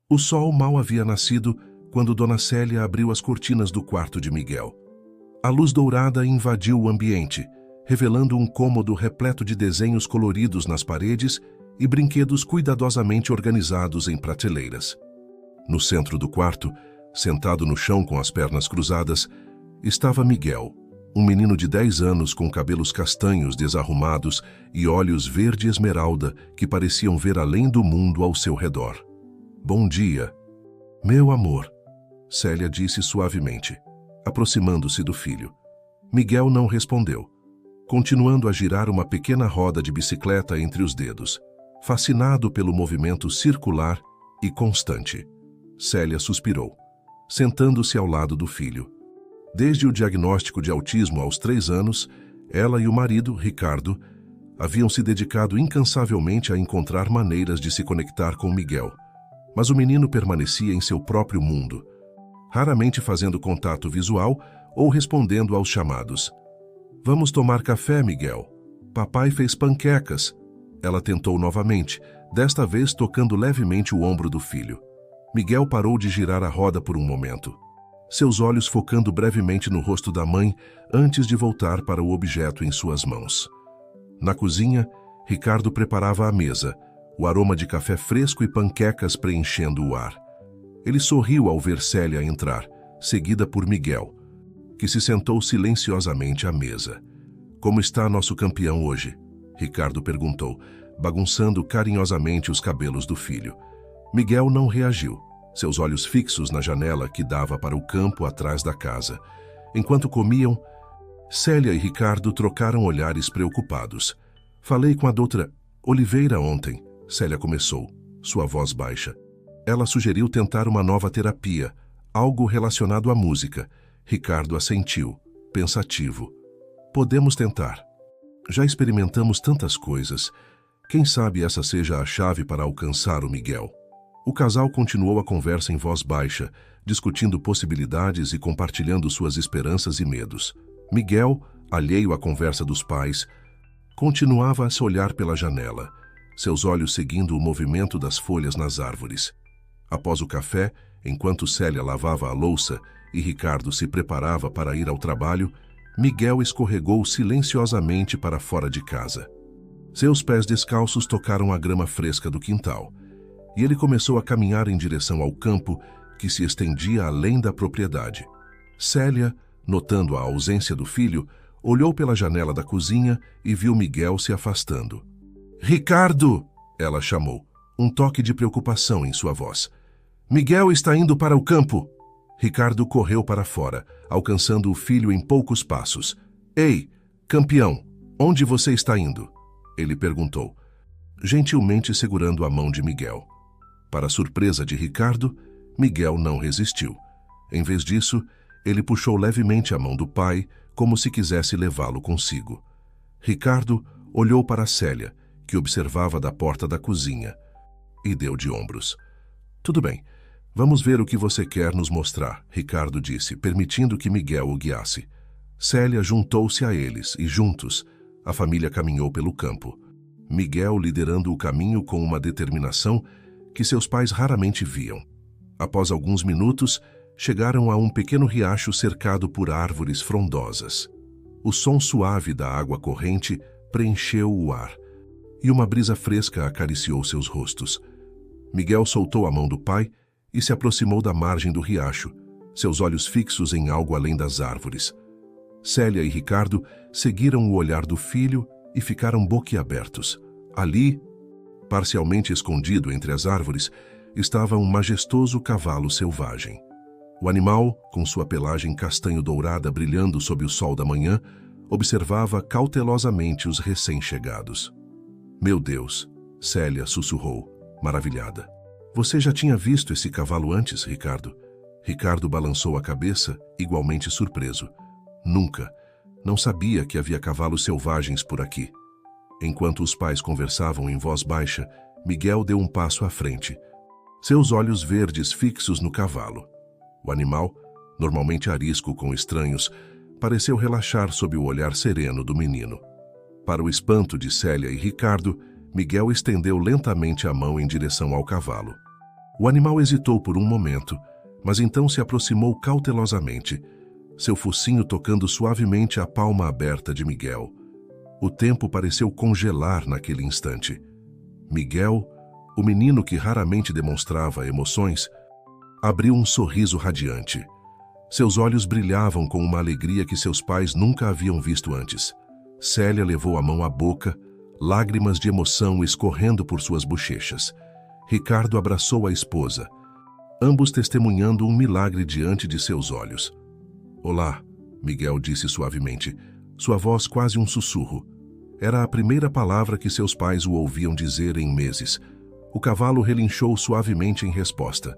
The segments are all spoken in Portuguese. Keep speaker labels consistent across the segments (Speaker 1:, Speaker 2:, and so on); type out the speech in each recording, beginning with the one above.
Speaker 1: O sol mal havia nascido quando Dona Célia abriu as cortinas do quarto de Miguel. A luz dourada invadiu o ambiente, revelando um cômodo repleto de desenhos coloridos nas paredes e brinquedos cuidadosamente organizados em prateleiras. No centro do quarto, sentado no chão com as pernas cruzadas, estava Miguel, um menino de 10 anos com cabelos castanhos desarrumados e olhos verde esmeralda que pareciam ver além do mundo ao seu redor. "Bom dia, meu amor", Célia disse suavemente, aproximando-se do filho. Miguel não respondeu, continuando a girar uma pequena roda de bicicleta entre os dedos, fascinado pelo movimento circular e constante. Célia suspirou, sentando-se ao lado do filho. Desde o diagnóstico de autismo aos 3 anos, ela e o marido, Ricardo, haviam se dedicado incansavelmente a encontrar maneiras de se conectar com Miguel. Mas o menino permanecia em seu próprio mundo, raramente fazendo contato visual ou respondendo aos chamados. "Vamos tomar café, Miguel. Papai fez panquecas." Ela tentou novamente, desta vez tocando levemente o ombro do filho. Miguel parou de girar a roda por um momento, seus olhos focando brevemente no rosto da mãe antes de voltar para o objeto em suas mãos. Na cozinha, Ricardo preparava a mesa, o aroma de café fresco e panquecas preenchendo o ar. Ele sorriu ao ver Célia entrar, seguida por Miguel, que se sentou silenciosamente à mesa. "Como está nosso campeão hoje?" Ricardo perguntou, bagunçando carinhosamente os cabelos do filho. Miguel não reagiu, seus olhos fixos na janela que dava para o campo atrás da casa. Enquanto comiam, Célia e Ricardo trocaram olhares preocupados. "Falei com a doutora Oliveira ontem", Célia começou, sua voz baixa. Ela sugeriu tentar uma nova terapia, algo relacionado à música. Ricardo assentiu, pensativo. "Podemos tentar. Já experimentamos tantas coisas. Quem sabe essa seja a chave para alcançar o Miguel." O casal continuou a conversa em voz baixa, discutindo possibilidades e compartilhando suas esperanças e medos. Miguel, alheio à conversa dos pais, continuava a se olhar pela janela, seus olhos seguindo o movimento das folhas nas árvores. Após o café, enquanto Célia lavava a louça e Ricardo se preparava para ir ao trabalho, Miguel escorregou silenciosamente para fora de casa. Seus pés descalços tocaram a grama fresca do quintal, e ele começou a caminhar em direção ao campo que se estendia além da propriedade. Célia, notando a ausência do filho, olhou pela janela da cozinha e viu Miguel se afastando. "Ricardo!" ela chamou, um toque de preocupação em sua voz. "Miguel está indo para o campo!" Ricardo correu para fora, alcançando o filho em poucos passos. "Ei, campeão, onde você está indo?" ele perguntou, gentilmente segurando a mão de Miguel. Para a surpresa de Ricardo, Miguel não resistiu. Em vez disso, ele puxou levemente a mão do pai, como se quisesse levá-lo consigo. Ricardo olhou para Célia, que observava da porta da cozinha, e deu de ombros. "Tudo bem, vamos ver o que você quer nos mostrar", Ricardo disse, permitindo que Miguel o guiasse. Célia juntou-se a eles e, juntos, a família caminhou pelo campo, Miguel liderando o caminho com uma determinação que seus pais raramente viam. Após alguns minutos, chegaram a um pequeno riacho cercado por árvores frondosas. O som suave da água corrente preencheu o ar, e uma brisa fresca acariciou seus rostos. Miguel soltou a mão do pai e se aproximou da margem do riacho, seus olhos fixos em algo além das árvores. Célia e Ricardo seguiram o olhar do filho e ficaram boquiabertos. Ali, parcialmente escondido entre as árvores, estava um majestoso cavalo selvagem. O animal, com sua pelagem castanho-dourada brilhando sob o sol da manhã, observava cautelosamente os recém-chegados. "Meu Deus", Célia sussurrou, maravilhada. "Você já tinha visto esse cavalo antes, Ricardo?" Ricardo balançou a cabeça, igualmente surpreso. "Nunca. Não sabia que havia cavalos selvagens por aqui." Enquanto os pais conversavam em voz baixa, Miguel deu um passo à frente, seus olhos verdes fixos no cavalo. O animal, normalmente arisco com estranhos, pareceu relaxar sob o olhar sereno do menino. Para o espanto de Célia e Ricardo, Miguel estendeu lentamente a mão em direção ao cavalo. O animal hesitou por um momento, mas então se aproximou cautelosamente, seu focinho tocando suavemente a palma aberta de Miguel. O tempo pareceu congelar naquele instante. Miguel, o menino que raramente demonstrava emoções, abriu um sorriso radiante. Seus olhos brilhavam com uma alegria que seus pais nunca haviam visto antes. Célia levou a mão à boca, lágrimas de emoção escorrendo por suas bochechas. Ricardo abraçou a esposa, ambos testemunhando um milagre diante de seus olhos. "Olá", Miguel disse suavemente, sua voz quase um sussurro. Era a primeira palavra que seus pais o ouviam dizer em meses. O cavalo relinchou suavemente em resposta,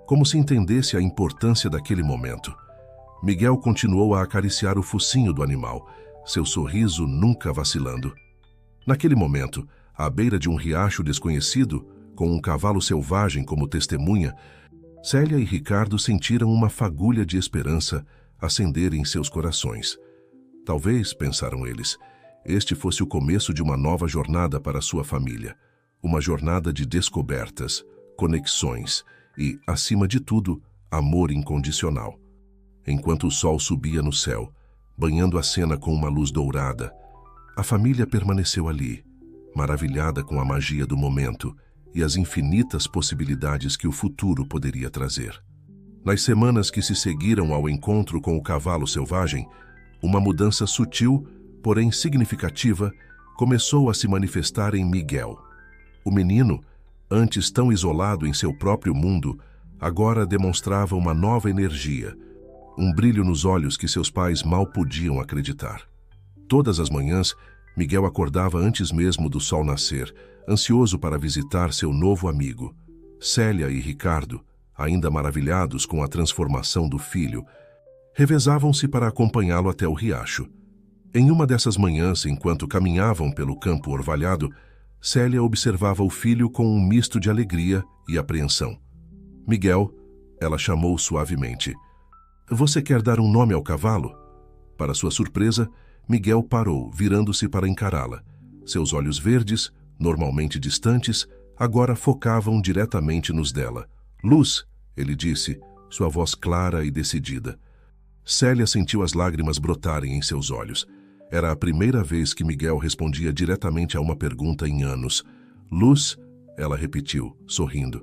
Speaker 1: como se entendesse a importância daquele momento. Miguel continuou a acariciar o focinho do animal, seu sorriso nunca vacilando. Naquele momento, à beira de um riacho desconhecido, com um cavalo selvagem como testemunha, Célia e Ricardo sentiram uma fagulha de esperança acender em seus corações. Talvez, pensaram eles, este fosse o começo de uma nova jornada para sua família. Uma jornada de descobertas, conexões e, acima de tudo, amor incondicional. Enquanto o sol subia no céu, banhando a cena com uma luz dourada, a família permaneceu ali, maravilhada com a magia do momento e as infinitas possibilidades que o futuro poderia trazer. Nas semanas que se seguiram ao encontro com o cavalo selvagem, uma mudança sutil, porém significativa, começou a se manifestar em Miguel. O menino, antes tão isolado em seu próprio mundo, agora demonstrava uma nova energia, um brilho nos olhos que seus pais mal podiam acreditar. Todas as manhãs, Miguel acordava antes mesmo do sol nascer, ansioso para visitar seu novo amigo. Célia e Ricardo, ainda maravilhados com a transformação do filho, revezavam-se para acompanhá-lo até o riacho. Em uma dessas manhãs, enquanto caminhavam pelo campo orvalhado, Célia observava o filho com um misto de alegria e apreensão. "Miguel", ela chamou suavemente, "você quer dar um nome ao cavalo?" Para sua surpresa, Miguel parou, virando-se para encará-la. Seus olhos verdes, normalmente distantes, agora focavam diretamente nos dela. "Luz", ele disse, sua voz clara e decidida. Célia sentiu as lágrimas brotarem em seus olhos. Era a primeira vez que Miguel respondia diretamente a uma pergunta em anos. "Luz", ela repetiu, sorrindo.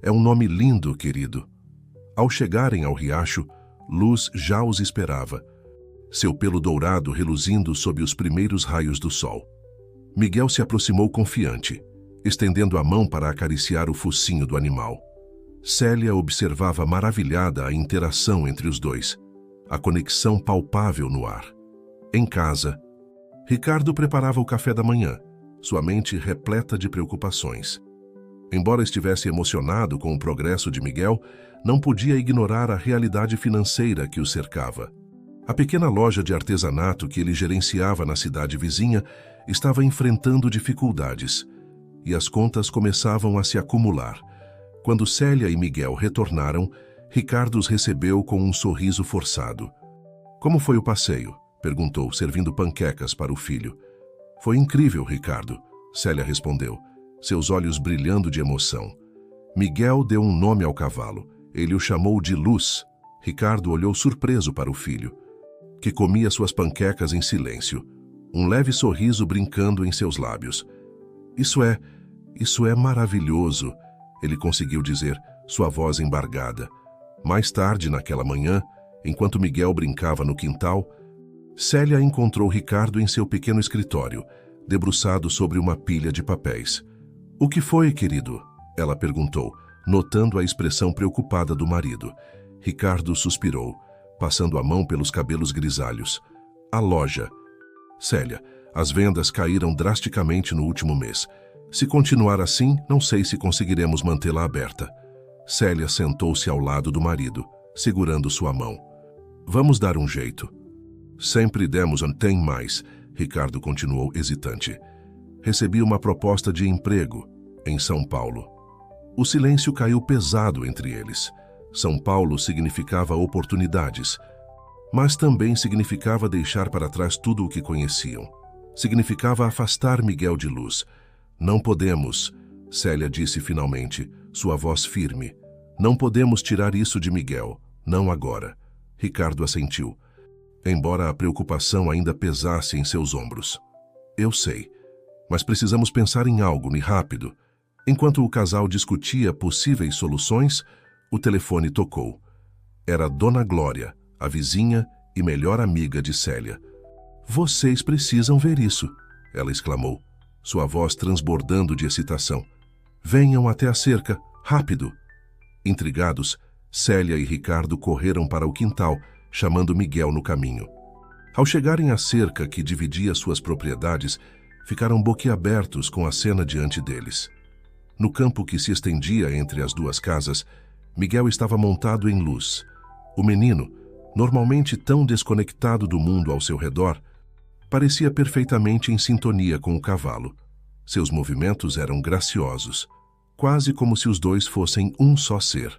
Speaker 1: "É um nome lindo, querido." Ao chegarem ao riacho, Luz já os esperava, seu pelo dourado reluzindo sob os primeiros raios do sol. Miguel se aproximou confiante, estendendo a mão para acariciar o focinho do animal. Célia observava maravilhada a interação entre os dois, a conexão palpável no ar. Em casa, Ricardo preparava o café da manhã, sua mente repleta de preocupações. Embora estivesse emocionado com o progresso de Miguel, não podia ignorar a realidade financeira que o cercava. A pequena loja de artesanato que ele gerenciava na cidade vizinha estava enfrentando dificuldades, e as contas começavam a se acumular. Quando Célia e Miguel retornaram, Ricardo os recebeu com um sorriso forçado. "Como foi o passeio?" perguntou, servindo panquecas para o filho. "Foi incrível, Ricardo", Célia respondeu, seus olhos brilhando de emoção. Miguel deu um nome ao cavalo. Ele o chamou de Luz. Ricardo olhou surpreso para o filho, que comia suas panquecas em silêncio, um leve sorriso brincando em seus lábios. Isso é maravilhoso", ele conseguiu dizer, sua voz embargada. Mais tarde, naquela manhã, enquanto Miguel brincava no quintal, Célia encontrou Ricardo em seu pequeno escritório, debruçado sobre uma pilha de papéis. "O que foi, querido?" ela perguntou, notando a expressão preocupada do marido. Ricardo suspirou, passando a mão pelos cabelos grisalhos. "A loja." "Célia, as vendas caíram drasticamente no último mês. Se continuar assim, não sei se conseguiremos mantê-la aberta." Célia sentou-se ao lado do marido, segurando sua mão. "Vamos dar um jeito." "Sempre demos tem mais", Ricardo continuou hesitante. "Recebi uma proposta de emprego em São Paulo." O silêncio caiu pesado entre eles. São Paulo significava oportunidades, mas também significava deixar para trás tudo o que conheciam. Significava afastar Miguel de Luz. "Não podemos", Célia disse finalmente, sua voz firme. Não podemos tirar isso de Miguel, não agora. Ricardo assentiu, embora a preocupação ainda pesasse em seus ombros. Eu sei, mas precisamos pensar em algo e rápido. Enquanto o casal discutia possíveis soluções, o telefone tocou. Era Dona Glória, a vizinha e melhor amiga de Célia. Vocês precisam ver isso, ela exclamou, sua voz transbordando de excitação. Venham até a cerca, rápido! Intrigados, Célia e Ricardo correram para o quintal, chamando Miguel no caminho. Ao chegarem à cerca que dividia suas propriedades, ficaram boquiabertos com a cena diante deles. No campo que se estendia entre as duas casas, Miguel estava montado em Luz. O menino, normalmente tão desconectado do mundo ao seu redor, parecia perfeitamente em sintonia com o cavalo. Seus movimentos eram graciosos, quase como se os dois fossem um só ser.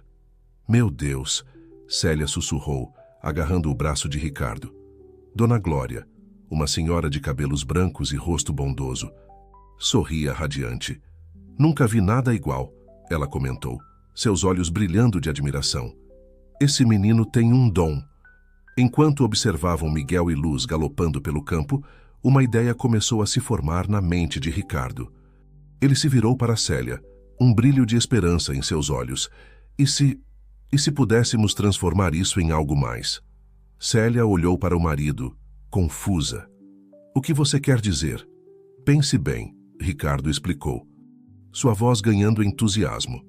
Speaker 1: Meu Deus, Célia sussurrou, agarrando o braço de Ricardo. Dona Glória, uma senhora de cabelos brancos e rosto bondoso, sorria radiante. Nunca vi nada igual, ela comentou, seus olhos brilhando de admiração. Esse menino tem um dom. Enquanto observavam Miguel e Luz galopando pelo campo, uma ideia começou a se formar na mente de Ricardo. Ele se virou para Célia, um brilho de esperança em seus olhos. E se pudéssemos transformar isso em algo mais? Célia olhou para o marido, confusa. O que você quer dizer? Pense bem, Ricardo explicou, sua voz ganhando entusiasmo.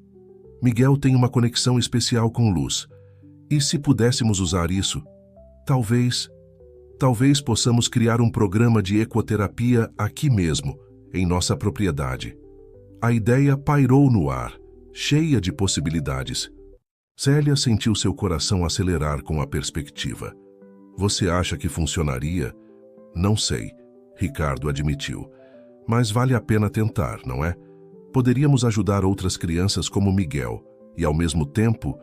Speaker 1: Miguel tem uma conexão especial com Luz. E se pudéssemos usar isso, talvez possamos criar um programa de ecoterapia aqui mesmo, em nossa propriedade. A ideia pairou no ar, cheia de possibilidades. Célia sentiu seu coração acelerar com a perspectiva. Você acha que funcionaria? Não sei, Ricardo admitiu. Mas vale a pena tentar, não é? Poderíamos ajudar outras crianças como Miguel e, ao mesmo tempo,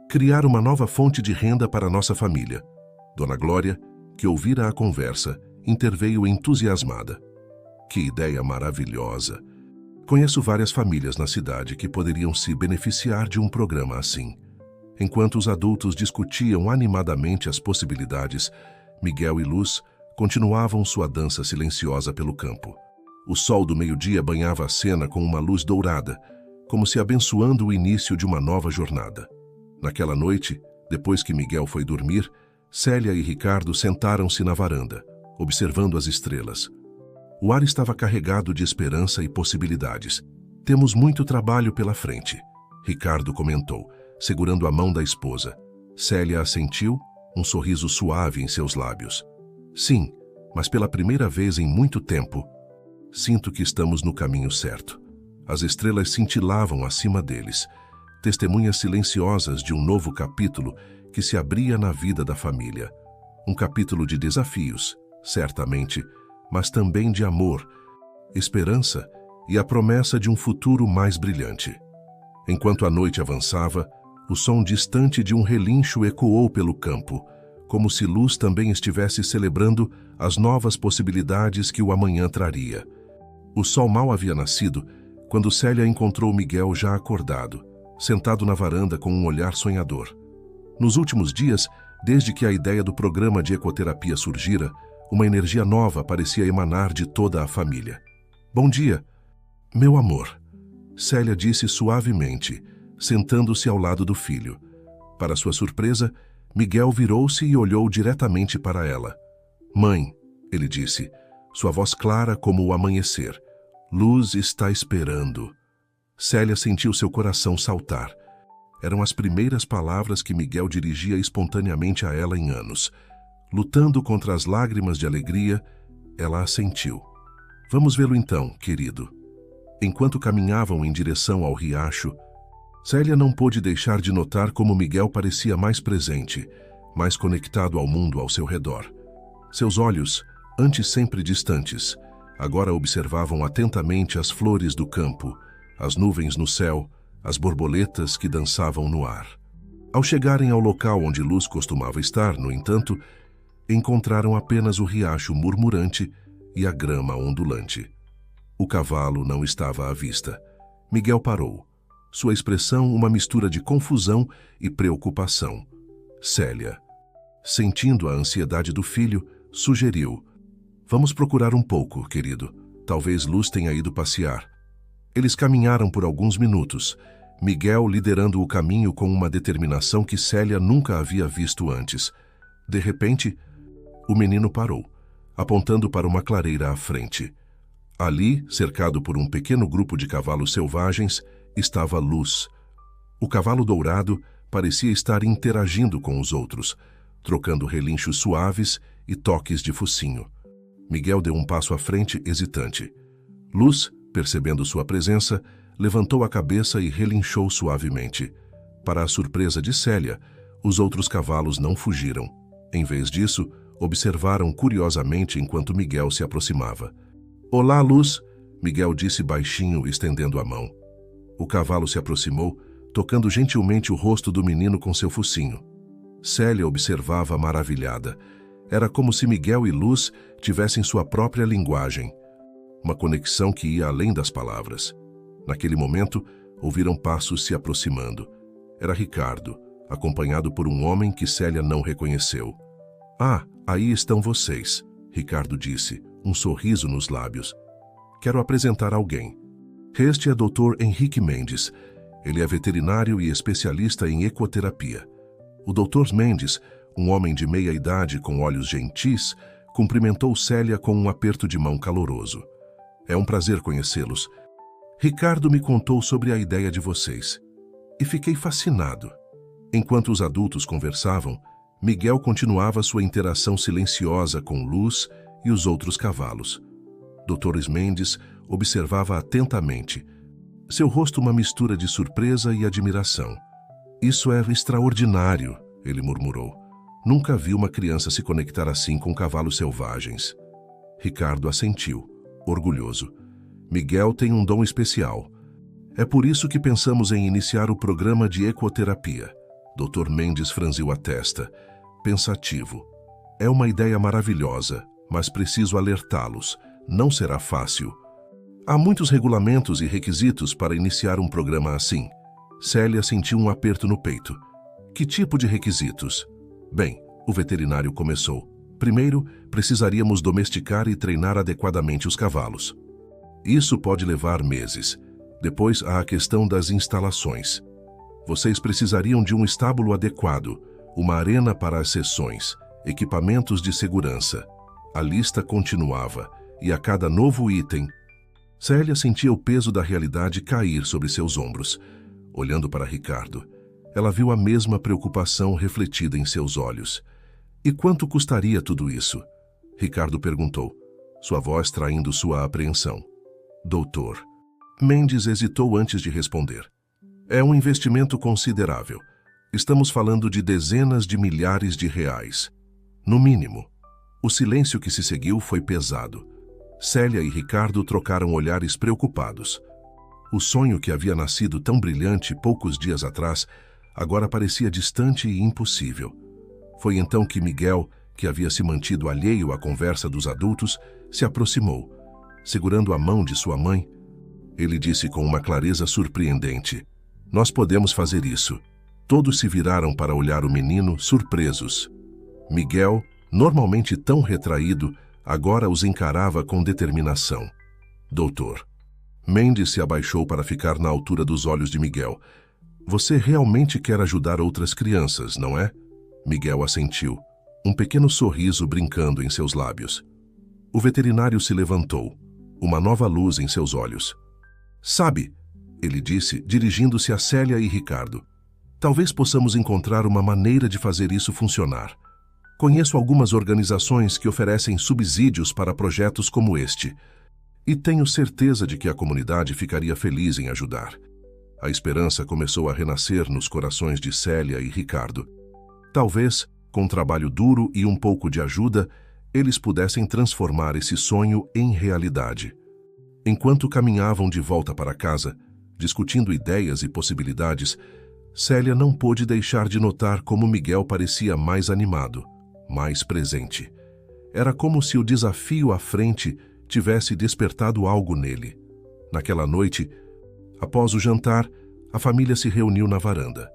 Speaker 1: criar uma nova fonte de renda para nossa família. Dona Glória, que ouvira a conversa, interveio entusiasmada. Que ideia maravilhosa! Conheço várias famílias na cidade que poderiam se beneficiar de um programa assim. Enquanto os adultos discutiam animadamente as possibilidades, Miguel e Luz continuavam sua dança silenciosa pelo campo. O sol do meio-dia banhava a cena com uma luz dourada, como se abençoando o início de uma nova jornada. Naquela noite, depois que Miguel foi dormir, Célia e Ricardo sentaram-se na varanda, observando as estrelas. O ar estava carregado de esperança e possibilidades. Temos muito trabalho pela frente, Ricardo comentou, segurando a mão da esposa. Célia assentiu, um sorriso suave em seus lábios. Sim, mas pela primeira vez em muito tempo, sinto que estamos no caminho certo. As estrelas cintilavam acima deles, testemunhas silenciosas de um novo capítulo que se abria na vida da família. Um capítulo de desafios, certamente, mas também de amor, esperança e a promessa de um futuro mais brilhante. Enquanto a noite avançava, o som distante de um relincho ecoou pelo campo, como se Luz também estivesse celebrando as novas possibilidades que o amanhã traria. O sol mal havia nascido quando Célia encontrou Miguel já acordado, sentado na varanda com um olhar sonhador. Nos últimos dias, desde que a ideia do programa de ecoterapia surgira, uma energia nova parecia emanar de toda a família. Bom dia, meu amor, Célia disse suavemente, sentando-se ao lado do filho. Para sua surpresa, Miguel virou-se e olhou diretamente para ela. Mãe, ele disse, sua voz clara como o amanhecer. Luz está esperando. Célia sentiu seu coração saltar. Eram as primeiras palavras que Miguel dirigia espontaneamente a ela em anos. Lutando contra as lágrimas de alegria, ela assentiu. Vamos vê-lo então, querido. Enquanto caminhavam em direção ao riacho, Célia não pôde deixar de notar como Miguel parecia mais presente, mais conectado ao mundo ao seu redor. Seus olhos, antes sempre distantes, agora observavam atentamente as flores do campo, as nuvens no céu, as borboletas que dançavam no ar. Ao chegarem ao local onde Luz costumava estar, no entanto, encontraram apenas o riacho murmurante e a grama ondulante. O cavalo não estava à vista. Miguel parou. sua expressão uma mistura de confusão e preocupação. Célia, sentindo a ansiedade do filho, sugeriu: "Vamos procurar um pouco, querido. Talvez Luz tenha ido passear." Eles caminharam por alguns minutos, Miguel liderando o caminho com uma determinação que Célia nunca havia visto antes. De repente, o menino parou, apontando para uma clareira à frente. Ali, cercado por um pequeno grupo de cavalos selvagens, estava Luz. O cavalo dourado parecia estar interagindo com os outros, trocando relinchos suaves e toques de focinho. Miguel deu um passo à frente, hesitante. Luz, percebendo sua presença, levantou a cabeça e relinchou suavemente. Para a surpresa de Célia, os outros cavalos não fugiram. Em vez disso, observaram curiosamente enquanto Miguel se aproximava. "Olá, Luz", Miguel disse baixinho, estendendo a mão. O cavalo se aproximou, tocando gentilmente o rosto do menino com seu focinho. Célia observava maravilhada. Era como se Miguel e Luz tivessem sua própria linguagem. Uma conexão que ia além das palavras. Naquele momento, ouviram passos se aproximando. Era Ricardo, acompanhado por um homem que Célia não reconheceu. "Ah, aí estão vocês", Ricardo disse, um sorriso nos lábios. "Quero apresentar alguém. Este é Dr. Henrique Mendes. Ele é veterinário e especialista em ecoterapia." O Dr. Mendes, um homem de meia idade com olhos gentis, cumprimentou Célia com um aperto de mão caloroso. "É um prazer conhecê-los. Ricardo me contou sobre a ideia de vocês. E fiquei fascinado." Enquanto os adultos conversavam, Miguel continuava sua interação silenciosa com Luz e os outros cavalos. Dr. Mendes observava atentamente. Seu rosto uma mistura de surpresa e admiração. "Isso é extraordinário", ele murmurou. "Nunca vi uma criança se conectar assim com cavalos selvagens." Ricardo assentiu, orgulhoso. "Miguel tem um dom especial. É por isso que pensamos em iniciar o programa de ecoterapia." Dr. Mendes franziu a testa, pensativo. "É uma ideia maravilhosa, mas preciso alertá-los. Não será fácil. Há muitos regulamentos e requisitos para iniciar um programa assim." Célia sentiu um aperto no peito. "Que tipo de requisitos?" "Bem", o veterinário começou. "Primeiro, precisaríamos domesticar e treinar adequadamente os cavalos. Isso pode levar meses. Depois há a questão das instalações. Vocês precisariam de um estábulo adequado, uma arena para as sessões, equipamentos de segurança." A lista continuava, e a cada novo item, Célia sentia o peso da realidade cair sobre seus ombros. Olhando para Ricardo, ela viu a mesma preocupação refletida em seus olhos. "E quanto custaria tudo isso?" Ricardo perguntou, sua voz traindo sua apreensão. "Doutor." Mendes hesitou antes de responder. "É um investimento considerável. Estamos falando de dezenas de milhares de reais. No mínimo." O silêncio que se seguiu foi pesado. Célia e Ricardo trocaram olhares preocupados. O sonho que havia nascido tão brilhante poucos dias atrás, agora parecia distante e impossível. Foi então que Miguel, que havia se mantido alheio à conversa dos adultos, se aproximou. Segurando a mão de sua mãe, ele disse com uma clareza surpreendente: "Nós podemos fazer isso." Todos se viraram para olhar o menino, surpresos. Miguel, normalmente tão retraído, agora os encarava com determinação. "Doutor." Mendes se abaixou para ficar na altura dos olhos de Miguel. "Você realmente quer ajudar outras crianças, não é?" Miguel assentiu, um pequeno sorriso brincando em seus lábios. O veterinário se levantou, uma nova luz em seus olhos. "Sabe", ele disse, dirigindo-se a Célia e Ricardo, "talvez possamos encontrar uma maneira de fazer isso funcionar. Conheço algumas organizações que oferecem subsídios para projetos como este, e tenho certeza de que a comunidade ficaria feliz em ajudar." A esperança começou a renascer nos corações de Célia e Ricardo. Talvez, com trabalho duro e um pouco de ajuda, eles pudessem transformar esse sonho em realidade. Enquanto caminhavam de volta para casa, discutindo ideias e possibilidades, Célia não pôde deixar de notar como Miguel parecia mais animado, mais presente. Era como se o desafio à frente tivesse despertado algo nele. Naquela noite, após o jantar, A família se reuniu na varanda.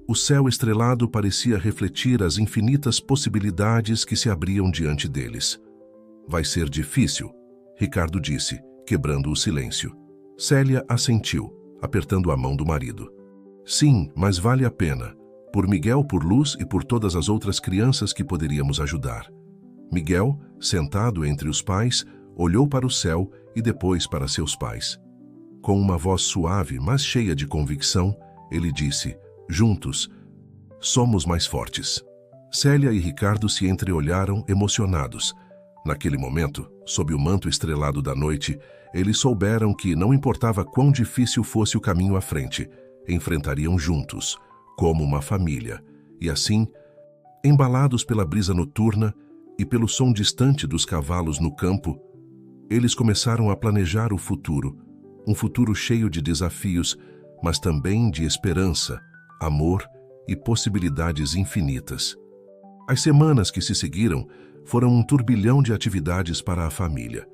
Speaker 1: O céu estrelado parecia refletir as infinitas possibilidades que se abriam diante deles. Vai ser difícil, Ricardo disse, quebrando o silêncio. Célia assentiu, apertando a mão do marido. Sim, mas vale a pena. Por Miguel, por Luz e por todas as outras crianças que poderíamos ajudar. Miguel, sentado entre os pais, olhou para o céu e depois para seus pais. Com uma voz suave, mas cheia de convicção, ele disse, juntos, somos mais fortes. Célia e Ricardo se entreolharam emocionados. Naquele momento, sob o manto estrelado da noite, eles souberam que não importava quão difícil fosse o caminho à frente, enfrentariam juntos, como uma família. E assim, embalados pela brisa noturna e pelo som distante dos cavalos no campo, eles começaram a planejar o futuro, um futuro cheio de desafios, mas também de esperança, amor e possibilidades infinitas. As semanas que se seguiram foram um turbilhão de atividades para a família.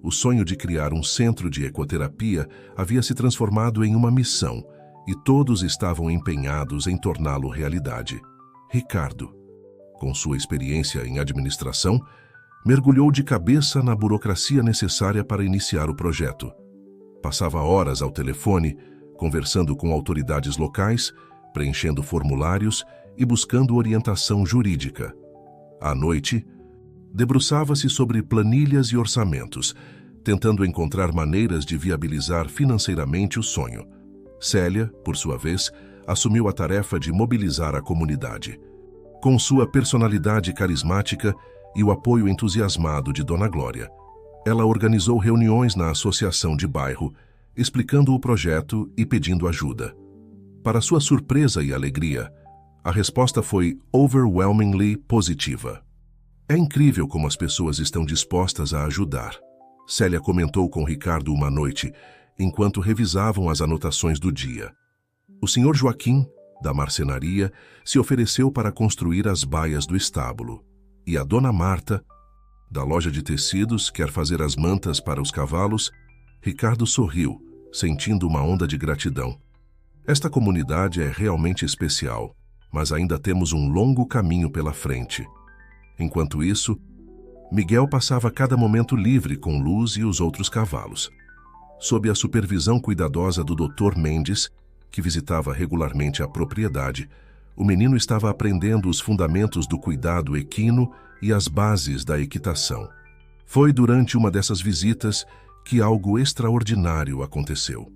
Speaker 1: O sonho de criar um centro de ecoterapia havia se transformado em uma missão e todos estavam empenhados em torná-lo realidade. Ricardo, com sua experiência em administração, mergulhou de cabeça na burocracia necessária para iniciar o projeto. Passava horas ao telefone, conversando com autoridades locais, preenchendo formulários e buscando orientação jurídica. À noite, debruçava-se sobre planilhas e orçamentos, tentando encontrar maneiras de viabilizar financeiramente o sonho. Célia, por sua vez, assumiu a tarefa de mobilizar a comunidade. Com sua personalidade carismática e o apoio entusiasmado de Dona Glória, ela organizou reuniões na associação de bairro, explicando o projeto e pedindo ajuda. Para sua surpresa e alegria, a resposta foi overwhelmingly positiva. É incrível como as pessoas estão dispostas a ajudar, Célia comentou com Ricardo uma noite, enquanto revisavam as anotações do dia. O Sr. Joaquim, da marcenaria, se ofereceu para construir as baias do estábulo, e a Dona Marta, da loja de tecidos, quer fazer as mantas para os cavalos. Ricardo sorriu, sentindo uma onda de gratidão. Esta comunidade é realmente especial, mas ainda temos um longo caminho pela frente. Enquanto isso, Miguel passava cada momento livre com Luz e os outros cavalos. Sob a supervisão cuidadosa do Dr. Mendes, que visitava regularmente a propriedade, o menino estava aprendendo os fundamentos do cuidado equino e as bases da equitação. Foi durante uma dessas visitas que algo extraordinário aconteceu.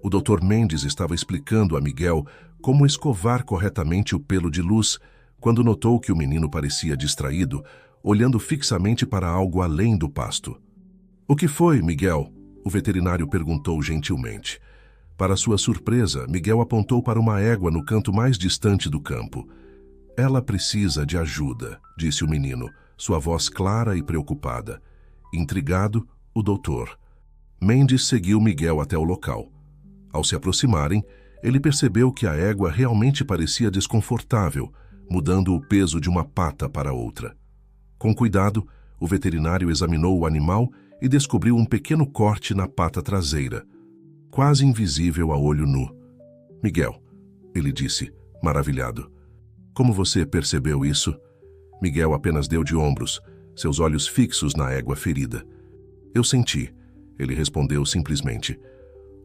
Speaker 1: O Dr. Mendes estava explicando a Miguel como escovar corretamente o pelo de Luz, quando notou que o menino parecia distraído, olhando fixamente para algo além do pasto. "O que foi, Miguel?" o veterinário perguntou gentilmente. Para sua surpresa, Miguel apontou para uma égua no canto mais distante do campo. "Ela precisa de ajuda", disse o menino, sua voz clara e preocupada. Intrigado, o doutor Mendes seguiu Miguel até o local. Ao se aproximarem, ele percebeu que a égua realmente parecia desconfortável, mudando o peso de uma pata para outra. Com cuidado, o veterinário examinou o animal e descobriu um pequeno corte na pata traseira, quase invisível a olho nu. "Miguel", ele disse, maravilhado. "Como você percebeu isso?" Miguel apenas deu de ombros, seus olhos fixos na égua ferida. "Eu senti", ele respondeu simplesmente.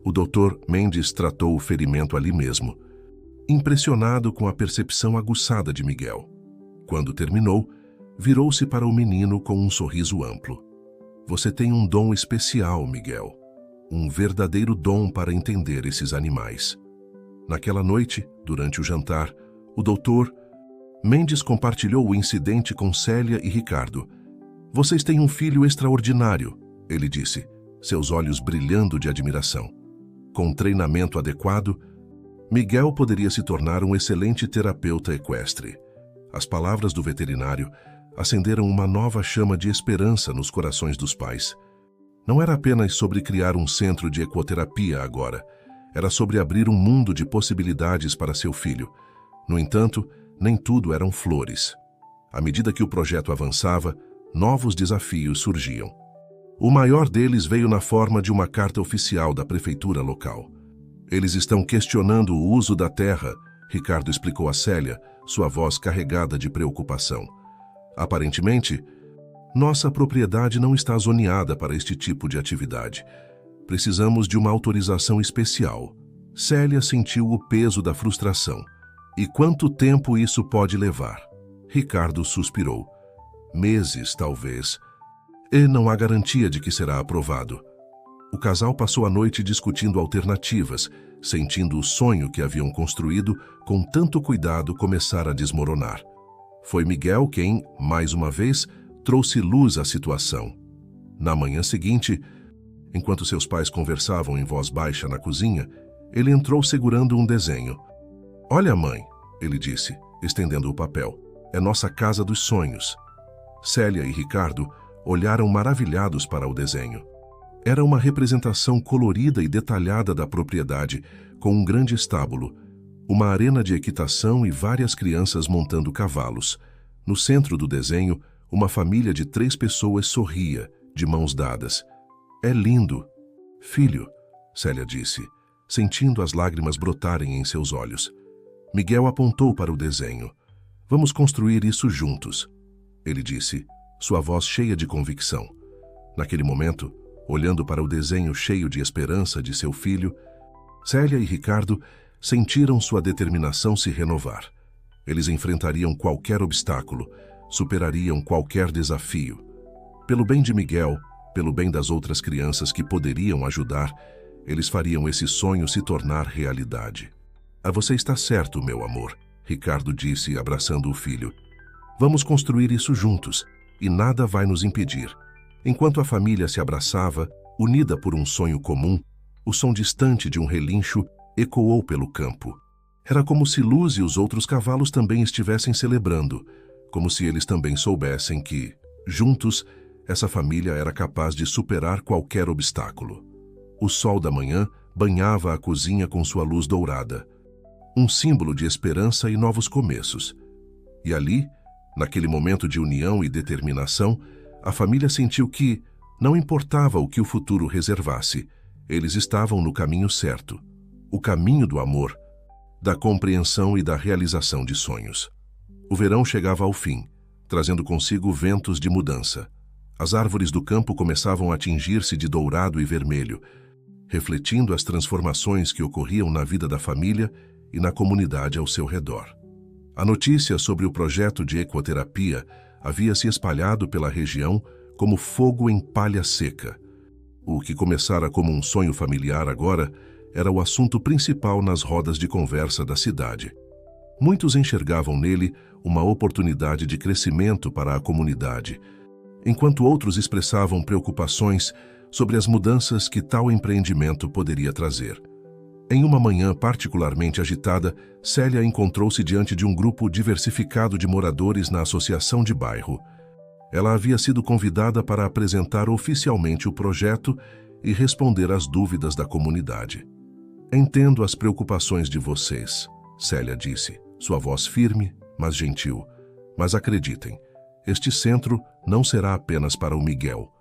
Speaker 1: O Dr. Mendes tratou o ferimento ali mesmo, impressionado com a percepção aguçada de Miguel. Quando terminou, virou-se para o menino com um sorriso amplo. "Você tem um dom especial, Miguel. Um verdadeiro dom para entender esses animais." Naquela noite, durante o jantar, o Dr. Mendes compartilhou o incidente com Célia e Ricardo. "Vocês têm um filho extraordinário", ele disse, seus olhos brilhando de admiração. Com treinamento adequado, Miguel poderia se tornar um excelente terapeuta equestre. As palavras do veterinário acenderam uma nova chama de esperança nos corações dos pais. Não era apenas sobre criar um centro de ecoterapia agora, era sobre abrir um mundo de possibilidades para seu filho. No entanto, nem tudo eram flores. À medida que o projeto avançava, novos desafios surgiam. O maior deles veio na forma de uma carta oficial da prefeitura local. Eles estão questionando o uso da terra, Ricardo explicou a Célia, sua voz carregada de preocupação. Aparentemente, nossa propriedade não está zoneada para este tipo de atividade. Precisamos de uma autorização especial. Célia sentiu o peso da frustração. E quanto tempo isso pode levar? Ricardo suspirou. Meses, talvez. E não há garantia de que será aprovado. O casal passou a noite discutindo alternativas, sentindo o sonho que haviam construído com tanto cuidado começar a desmoronar. Foi Miguel quem, mais uma vez, trouxe luz à situação. Na manhã seguinte, enquanto seus pais conversavam em voz baixa na cozinha, ele entrou segurando um desenho. Olha, mãe, ele disse, estendendo o papel. É nossa casa dos sonhos. Célia e Ricardo olharam maravilhados para o desenho. Era uma representação colorida e detalhada da propriedade, com um grande estábulo, uma arena de equitação e várias crianças montando cavalos. No centro do desenho, uma família de 3 pessoas sorria, de mãos dadas. É lindo. Filho, Célia disse, sentindo as lágrimas brotarem em seus olhos. Miguel apontou para o desenho. Vamos construir isso juntos, ele disse, sua voz cheia de convicção. Naquele momento, olhando para o desenho cheio de esperança de seu filho, Célia e Ricardo sentiram sua determinação se renovar. Eles enfrentariam qualquer obstáculo, superariam qualquer desafio. Pelo bem de Miguel, pelo bem das outras crianças que poderiam ajudar, eles fariam esse sonho se tornar realidade. Você está certo, meu amor, Ricardo disse, abraçando o filho. Vamos construir isso juntos, e nada vai nos impedir. Enquanto a família se abraçava, unida por um sonho comum, o som distante de um relincho ecoou pelo campo. Era como se Luz e os outros cavalos também estivessem celebrando, como se eles também soubessem que, juntos, essa família era capaz de superar qualquer obstáculo. O sol da manhã banhava a cozinha com sua luz dourada, um símbolo de esperança e novos começos. E ali, naquele momento de união e determinação, a família sentiu que, não importava o que o futuro reservasse, eles estavam no caminho certo, o caminho do amor, da compreensão e da realização de sonhos. O verão chegava ao fim, trazendo consigo ventos de mudança. As árvores do campo começavam a tingir-se de dourado e vermelho, refletindo as transformações que ocorriam na vida da família e na comunidade ao seu redor. A notícia sobre o projeto de ecoterapia havia se espalhado pela região como fogo em palha seca. O que começara como um sonho familiar agora era o assunto principal nas rodas de conversa da cidade. Muitos enxergavam nele uma oportunidade de crescimento para a comunidade, enquanto outros expressavam preocupações sobre as mudanças que tal empreendimento poderia trazer. Em uma manhã particularmente agitada, Célia encontrou-se diante de um grupo diversificado de moradores na associação de bairro. Ela havia sido convidada para apresentar oficialmente o projeto e responder às dúvidas da comunidade. Entendo as preocupações de vocês, Célia disse, sua voz firme, mas gentil. Mas acreditem, este centro não será apenas para o Miguel.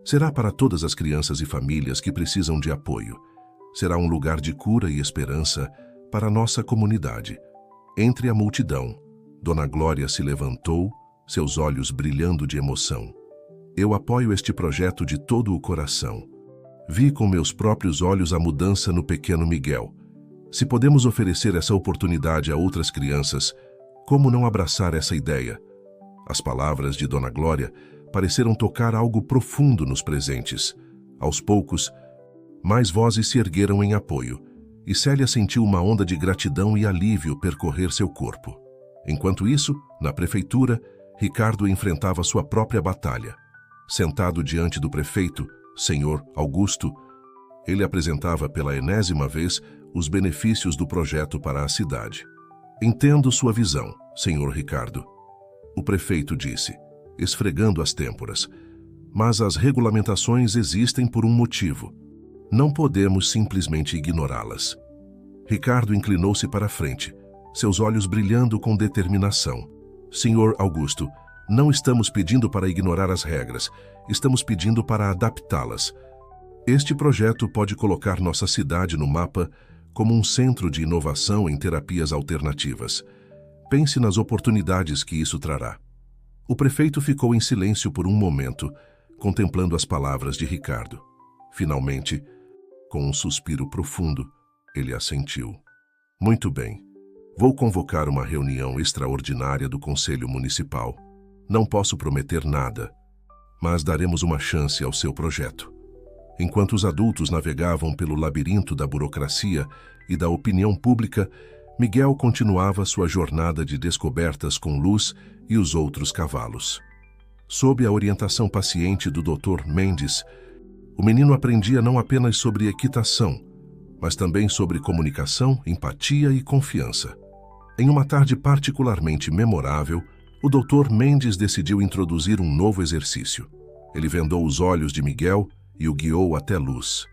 Speaker 1: Será para todas as crianças e famílias que precisam de apoio. Será um lugar de cura e esperança para a nossa comunidade. Entre a multidão, Dona Glória se levantou, seus olhos brilhando de emoção. Eu apoio este projeto de todo o coração. Vi com meus próprios olhos a mudança no pequeno Miguel. Se podemos oferecer essa oportunidade a outras crianças, como não abraçar essa ideia? As palavras de Dona Glória pareceram tocar algo profundo nos presentes. Aos poucos, mais vozes se ergueram em apoio, e Célia sentiu uma onda de gratidão e alívio percorrer seu corpo. Enquanto isso, na prefeitura, Ricardo enfrentava sua própria batalha. Sentado diante do prefeito, Senhor Augusto, ele apresentava pela enésima vez os benefícios do projeto para a cidade. Entendo sua visão, Senhor Ricardo, o prefeito disse, esfregando as têmporas. Mas as regulamentações existem por um motivo. Não podemos simplesmente ignorá-las. Ricardo inclinou-se para a frente, seus olhos brilhando com determinação. Senhor Augusto, não estamos pedindo para ignorar as regras, estamos pedindo para adaptá-las. Este projeto pode colocar nossa cidade no mapa como um centro de inovação em terapias alternativas. Pense nas oportunidades que isso trará. O prefeito ficou em silêncio por um momento, contemplando as palavras de Ricardo. Finalmente, com um suspiro profundo, ele assentiu. Muito bem. Vou convocar uma reunião extraordinária do Conselho Municipal. Não posso prometer nada, mas daremos uma chance ao seu projeto. Enquanto os adultos navegavam pelo labirinto da burocracia e da opinião pública, Miguel continuava sua jornada de descobertas com Luz e os outros cavalos. Sob a orientação paciente do Dr. Mendes, o menino aprendia não apenas sobre equitação, mas também sobre comunicação, empatia e confiança. Em uma tarde particularmente memorável, o Dr. Mendes decidiu introduzir um novo exercício. Ele vendou os olhos de Miguel e o guiou até Luz.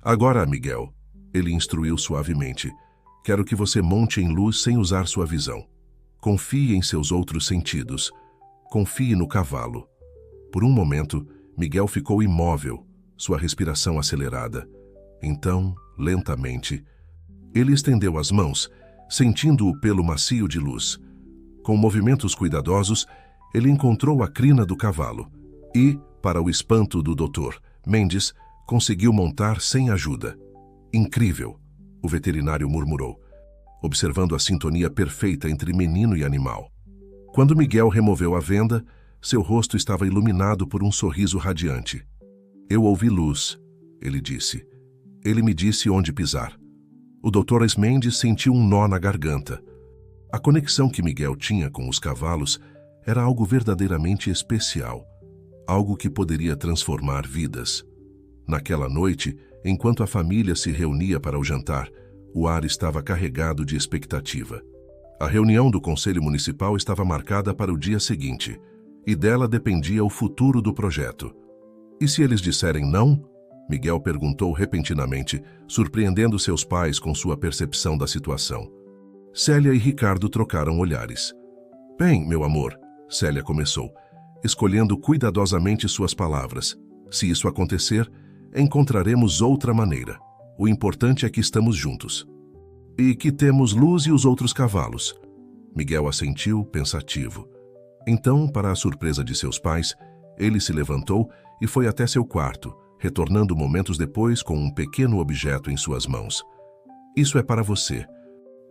Speaker 1: Agora, Miguel, ele instruiu suavemente, quero que você monte em Luz sem usar sua visão. Confie em seus outros sentidos. Confie no cavalo. Por um momento, Miguel ficou imóvel, sua respiração acelerada. Então, lentamente, ele estendeu as mãos, sentindo o pelo macio de Luz. Com movimentos cuidadosos, ele encontrou a crina do cavalo e, para o espanto do Dr. Mendes, conseguiu montar sem ajuda. Incrível, o veterinário murmurou, observando a sintonia perfeita entre menino e animal. Quando Miguel removeu a venda, seu rosto estava iluminado por um sorriso radiante. Eu ouvi Luz, ele disse. Ele me disse onde pisar. O Dr. Mendes sentiu um nó na garganta. A conexão que Miguel tinha com os cavalos era algo verdadeiramente especial, algo que poderia transformar vidas. Naquela noite, enquanto a família se reunia para o jantar, o ar estava carregado de expectativa. A reunião do Conselho Municipal estava marcada para o dia seguinte, e dela dependia o futuro do projeto. E se eles disserem não? Miguel perguntou repentinamente, surpreendendo seus pais com sua percepção da situação. Célia e Ricardo trocaram olhares. Bem, meu amor, Célia começou, escolhendo cuidadosamente suas palavras. Se isso acontecer, encontraremos outra maneira. O importante é que estamos juntos. E que temos Luz e os outros cavalos. Miguel assentiu, pensativo. Então, para a surpresa de seus pais, ele se levantou e foi até seu quarto, retornando momentos depois com um pequeno objeto em suas mãos. Isso é para você.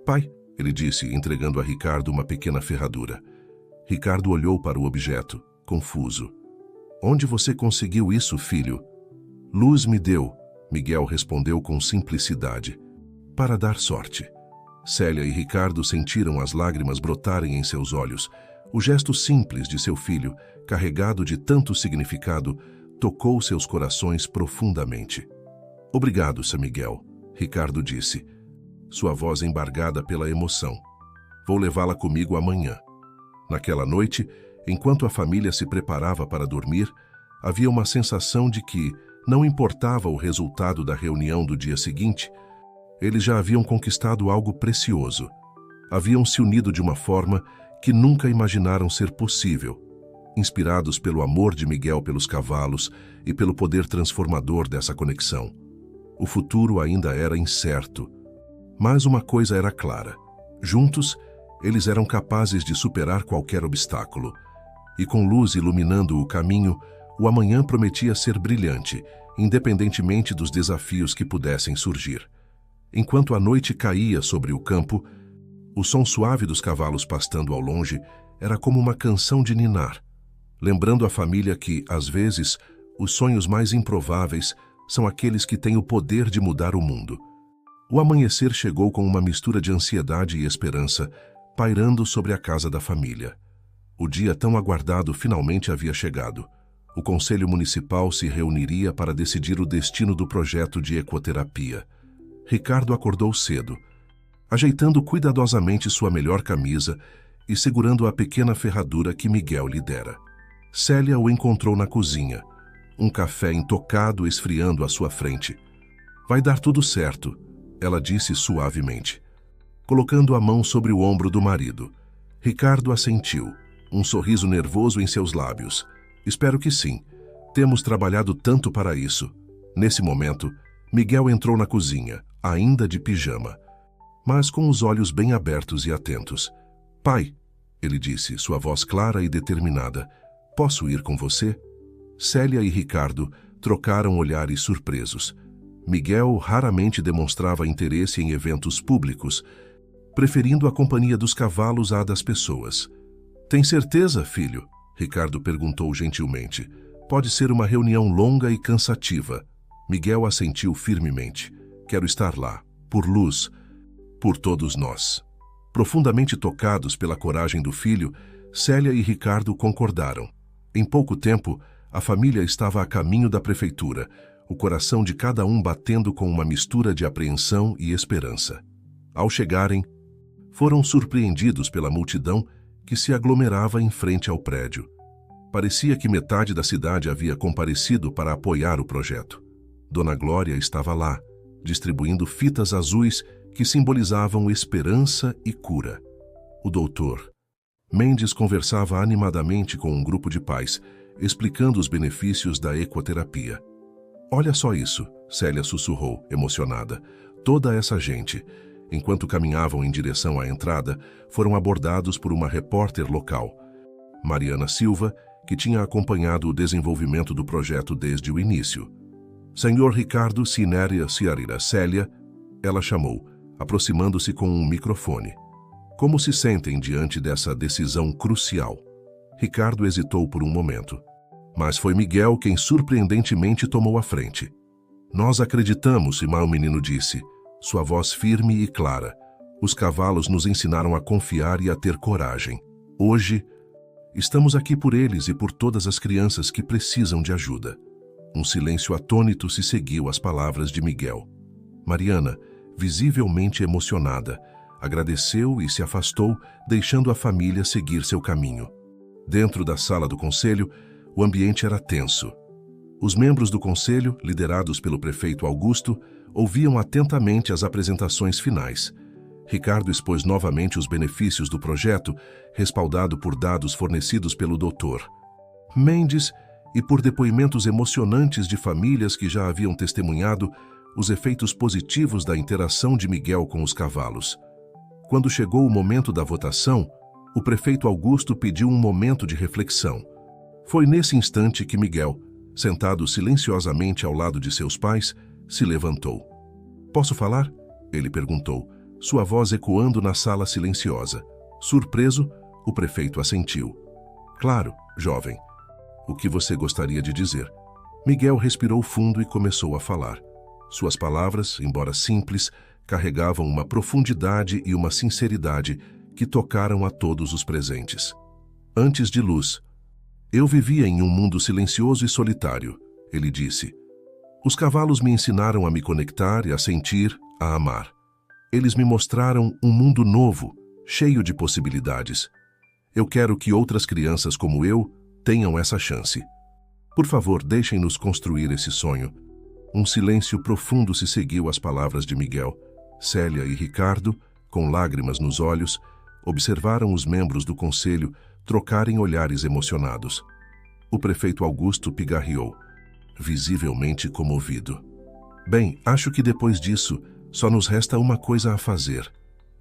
Speaker 1: Pai, ele disse, entregando a Ricardo uma pequena ferradura. Ricardo olhou para o objeto, confuso. Onde você conseguiu isso, filho? Luz me deu, Miguel respondeu com simplicidade. Para dar sorte. Célia e Ricardo sentiram as lágrimas brotarem em seus olhos. O gesto simples de seu filho, carregado de tanto significado, tocou seus corações profundamente. Obrigado, São Miguel, Ricardo disse, sua voz embargada pela emoção. Vou levá-la comigo amanhã. Naquela noite, enquanto a família se preparava para dormir, havia uma sensação de que, não importava o resultado da reunião do dia seguinte, eles já haviam conquistado algo precioso. Haviam se unido de uma forma que nunca imaginaram ser possível, inspirados pelo amor de Miguel pelos cavalos e pelo poder transformador dessa conexão. O futuro ainda era incerto, mas uma coisa era clara. Juntos, eles eram capazes de superar qualquer obstáculo. E com Luz iluminando o caminho, o amanhã prometia ser brilhante, independentemente dos desafios que pudessem surgir. Enquanto a noite caía sobre o campo, o som suave dos cavalos pastando ao longe era como uma canção de ninar, lembrando a família que, às vezes, os sonhos mais improváveis são aqueles que têm o poder de mudar o mundo. O amanhecer chegou com uma mistura de ansiedade e esperança, pairando sobre a casa da família. O dia tão aguardado finalmente havia chegado. O Conselho Municipal se reuniria para decidir o destino do projeto de ecoterapia. Ricardo acordou cedo, ajeitando cuidadosamente sua melhor camisa e segurando a pequena ferradura que Miguel lhe dera. Célia o encontrou na cozinha, um café intocado esfriando à sua frente. Vai dar tudo certo, ela disse suavemente, colocando a mão sobre o ombro do marido. Ricardo assentiu, um sorriso nervoso em seus lábios. Espero que sim. Temos trabalhado tanto para isso. Nesse momento, Miguel entrou na cozinha, ainda de pijama, mas com os olhos bem abertos e atentos. "Pai", ele disse, sua voz clara e determinada, "posso ir com você?" Célia e Ricardo trocaram olhares surpresos. Miguel raramente demonstrava interesse em eventos públicos, preferindo a companhia dos cavalos à das pessoas. "Tem certeza, filho?" Ricardo perguntou gentilmente. "Pode ser uma reunião longa e cansativa." Miguel assentiu firmemente. "Quero estar lá, por Luz, por todos nós." Profundamente tocados pela coragem do filho, Célia e Ricardo concordaram. Em pouco tempo, a família estava a caminho da prefeitura, o coração de cada um batendo com uma mistura de apreensão e esperança. Ao chegarem, foram surpreendidos pela multidão que se aglomerava em frente ao prédio. Parecia que metade da cidade havia comparecido para apoiar o projeto. Dona Glória estava lá, distribuindo fitas azuis que simbolizavam esperança e cura. O doutor Mendes conversava animadamente com um grupo de pais, explicando os benefícios da ecoterapia. "Olha só isso", Célia sussurrou, emocionada. "Toda essa gente." Enquanto caminhavam em direção à entrada, foram abordados por uma repórter local, Mariana Silva, que tinha acompanhado o desenvolvimento do projeto desde o início. "Senhor Ricardo Cinéria Ciarira Célia", ela chamou, aproximando-se com um microfone. "Como se sentem diante dessa decisão crucial?" Ricardo hesitou por um momento, mas foi Miguel quem surpreendentemente tomou a frente. "Nós acreditamos", o menino disse, sua voz firme e clara. "Os cavalos nos ensinaram a confiar e a ter coragem. Hoje, estamos aqui por eles e por todas as crianças que precisam de ajuda." Um silêncio atônito se seguiu às palavras de Miguel. Mariana, visivelmente emocionada, agradeceu e se afastou, deixando a família seguir seu caminho. Dentro da sala do conselho, o ambiente era tenso. Os membros do conselho, liderados pelo prefeito Augusto, ouviam atentamente as apresentações finais. Ricardo expôs novamente os benefícios do projeto, respaldado por dados fornecidos pelo Dr. Mendes e por depoimentos emocionantes de famílias que já haviam testemunhado os efeitos positivos da interação de Miguel com os cavalos. Quando chegou o momento da votação, o prefeito Augusto pediu um momento de reflexão. Foi nesse instante que Miguel, sentado silenciosamente ao lado de seus pais, se levantou. "Posso falar?" ele perguntou, sua voz ecoando na sala silenciosa. Surpreso, o prefeito assentiu. "Claro, jovem. O que você gostaria de dizer?" Miguel respirou fundo e começou a falar. Suas palavras, embora simples, carregavam uma profundidade e uma sinceridade que tocaram a todos os presentes. "Antes de Luz, eu vivia em um mundo silencioso e solitário", ele disse. "Os cavalos me ensinaram a me conectar e a sentir, a amar. Eles me mostraram um mundo novo, cheio de possibilidades. Eu quero que outras crianças como eu tenham essa chance. Por favor, deixem-nos construir esse sonho." Um silêncio profundo se seguiu às palavras de Miguel. Célia e Ricardo, com lágrimas nos olhos, observaram os membros do conselho trocarem olhares emocionados. O prefeito Augusto pigarreou, visivelmente comovido. "Bem, acho que depois disso, só nos resta uma coisa a fazer."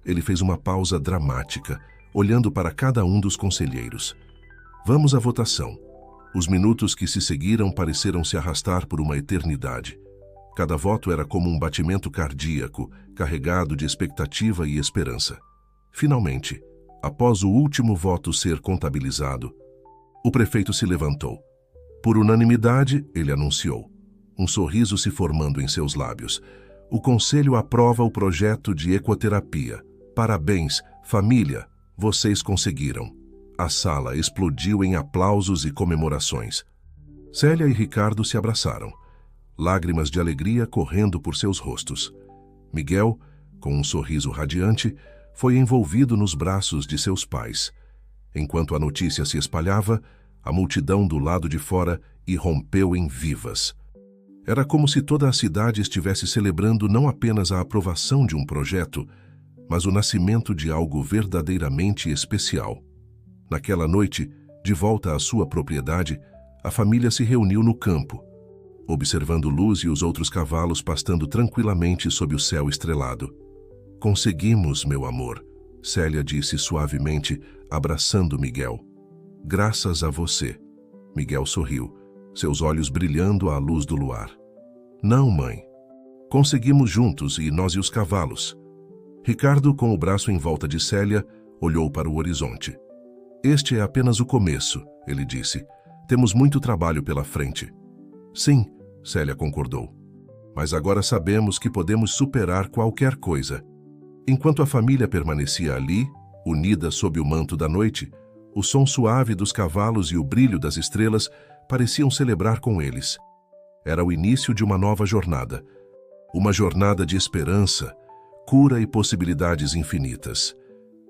Speaker 1: Ele fez uma pausa dramática, olhando para cada um dos conselheiros. "Vamos à votação." Os minutos que se seguiram pareceram se arrastar por uma eternidade. Cada voto era como um batimento cardíaco, carregado de expectativa e esperança. Finalmente, após o último voto ser contabilizado, o prefeito se levantou. Por unanimidade, ele anunciou, um sorriso se formando em seus lábios. "O Conselho aprova o projeto de ecoterapia. Parabéns, família, vocês conseguiram." A sala explodiu em aplausos e comemorações. Célia e Ricardo se abraçaram, lágrimas de alegria correndo por seus rostos. Miguel, com um sorriso radiante, foi envolvido nos braços de seus pais. Enquanto a notícia se espalhava, a multidão do lado de fora irrompeu em vivas. Era como se toda a cidade estivesse celebrando não apenas a aprovação de um projeto, mas o nascimento de algo verdadeiramente especial. Naquela noite, de volta à sua propriedade, a família se reuniu no campo. observando Luz e os outros cavalos pastando tranquilamente sob o céu estrelado. Conseguimos, meu amor, Célia disse suavemente, abraçando Miguel. Graças a você. Miguel sorriu, seus olhos brilhando à luz do luar. Não, mãe. Conseguimos juntos, e nós e os cavalos. Ricardo, com o braço em volta de Célia, olhou para o horizonte. Este é apenas o começo, ele disse. Temos muito trabalho pela frente. Sim, Célia concordou. Mas agora sabemos que podemos superar qualquer coisa. Enquanto a família permanecia ali, unida sob o manto da noite, o som suave dos cavalos e o brilho das estrelas pareciam celebrar com eles. Era o início de uma nova jornada. Uma jornada de esperança, cura e possibilidades infinitas.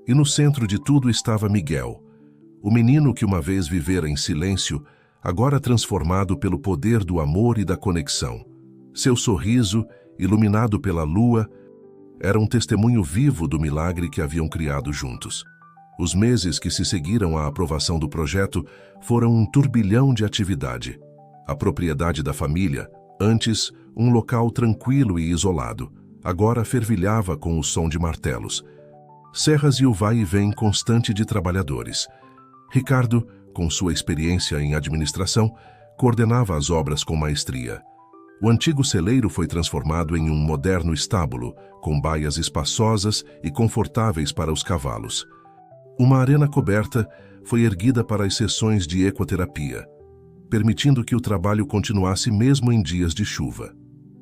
Speaker 1: E no centro de tudo estava Miguel, o menino que uma vez vivera em silêncio, agora transformado pelo poder do amor e da conexão. Seu sorriso, iluminado pela lua, era um testemunho vivo do milagre que haviam criado juntos. Os meses que se seguiram à aprovação do projeto foram um turbilhão de atividade. A propriedade da família, antes um local tranquilo e isolado, agora fervilhava com o som de martelos. Serras e o vai e vem constante de trabalhadores. Ricardo, com sua experiência em administração, coordenava as obras com maestria. O antigo celeiro foi transformado em um moderno estábulo, com baias espaçosas e confortáveis para os cavalos. Uma arena coberta foi erguida para as sessões de ecoterapia, permitindo que o trabalho continuasse mesmo em dias de chuva.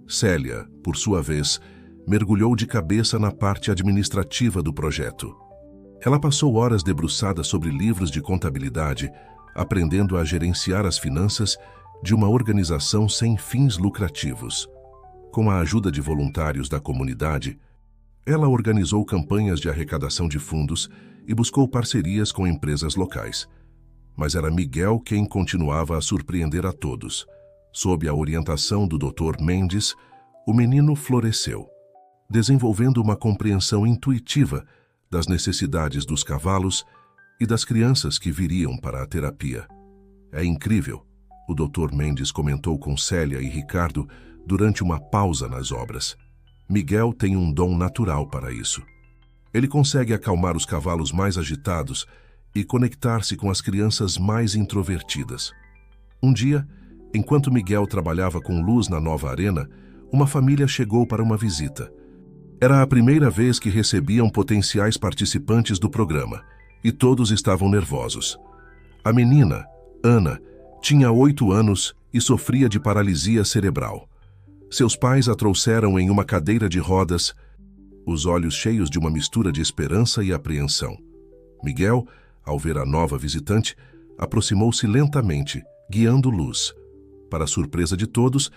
Speaker 1: Célia, por sua vez, mergulhou de cabeça na parte administrativa do projeto. Ela passou horas debruçada sobre livros de contabilidade, aprendendo a gerenciar as finanças de uma organização sem fins lucrativos. Com a ajuda de voluntários da comunidade, ela organizou campanhas de arrecadação de fundos e buscou parcerias com empresas locais. Mas era Miguel quem continuava a surpreender a todos. Sob a orientação do Dr. Mendes, o menino floresceu, desenvolvendo uma compreensão intuitiva das necessidades dos cavalos e das crianças que viriam para a terapia. É incrível, o Dr. Mendes comentou com Célia e Ricardo durante uma pausa nas obras. Miguel tem um dom natural para isso. Ele consegue acalmar os cavalos mais agitados e conectar-se com as crianças mais introvertidas. Um dia, enquanto Miguel trabalhava com Luz na nova arena, uma família chegou para uma visita. Era a primeira vez que recebiam potenciais participantes do programa, e todos estavam nervosos. A menina, Ana, tinha 8 anos e sofria de paralisia cerebral. Seus pais a trouxeram em uma cadeira de rodas, os olhos cheios de uma mistura de esperança e apreensão. Miguel, ao ver a nova visitante, aproximou-se lentamente, guiando Luz. Para a surpresa de todos,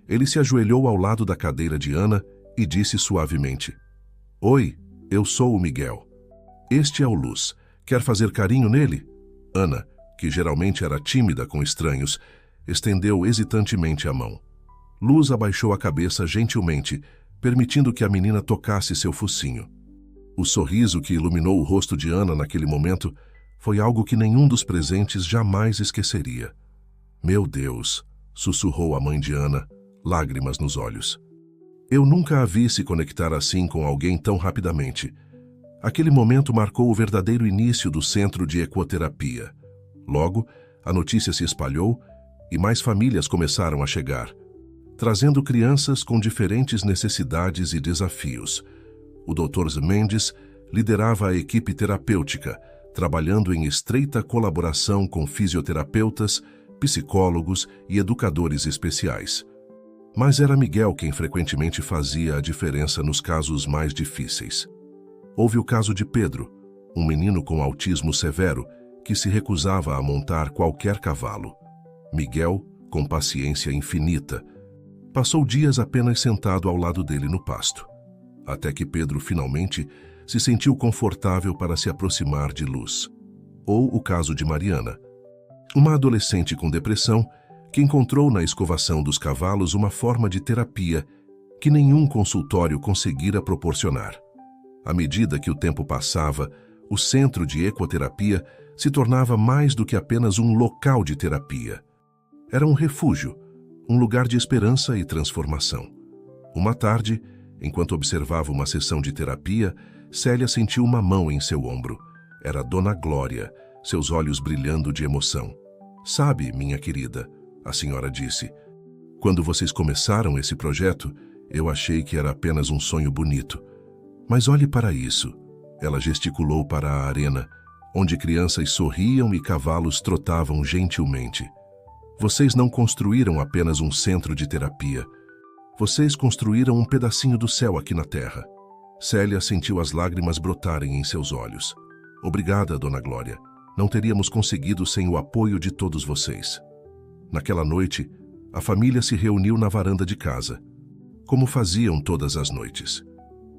Speaker 1: ele se ajoelhou ao lado da cadeira de Ana e disse suavemente: Oi, eu sou o Miguel. Este é o Luz. Quer fazer carinho nele? Ana, que geralmente era tímida com estranhos, estendeu hesitantemente a mão. Luz abaixou a cabeça gentilmente, permitindo que a menina tocasse seu focinho. O sorriso que iluminou o rosto de Ana naquele momento foi algo que nenhum dos presentes jamais esqueceria. Meu Deus, sussurrou a mãe de Ana, lágrimas nos olhos. Eu nunca a vi se conectar assim com alguém tão rapidamente. Aquele momento marcou o verdadeiro início do centro de ecoterapia. Logo, a notícia se espalhou e mais famílias começaram a chegar, trazendo crianças com diferentes necessidades e desafios. O Dr. Mendes liderava a equipe terapêutica, trabalhando em estreita colaboração com fisioterapeutas, psicólogos e educadores especiais. Mas era Miguel quem frequentemente fazia a diferença nos casos mais difíceis. Houve o caso de Pedro, um menino com autismo severo que se recusava a montar qualquer cavalo. Miguel, com paciência infinita, passou dias apenas sentado ao lado dele no pasto, até que Pedro finalmente se sentiu confortável para se aproximar de Luz. Ou o caso de Mariana, uma adolescente com depressão que encontrou na escovação dos cavalos uma forma de terapia que nenhum consultório conseguira proporcionar. À medida que o tempo passava, o centro de ecoterapia se tornava mais do que apenas um local de terapia. Era um refúgio, um lugar de esperança e transformação. Uma tarde, enquanto observava uma sessão de terapia, Célia sentiu uma mão em seu ombro. Era Dona Glória, seus olhos brilhando de emoção. "Sabe, minha querida", a senhora disse, "quando vocês começaram esse projeto, eu achei que era apenas um sonho bonito. Mas olhe para isso." Ela gesticulou para a arena, onde crianças sorriam e cavalos trotavam gentilmente. "Vocês não construíram apenas um centro de terapia. Vocês construíram um pedacinho do céu aqui na Terra." Célia sentiu as lágrimas brotarem em seus olhos. "Obrigada, Dona Glória. Não teríamos conseguido sem o apoio de todos vocês." Naquela noite, a família se reuniu na varanda de casa, como faziam todas as noites.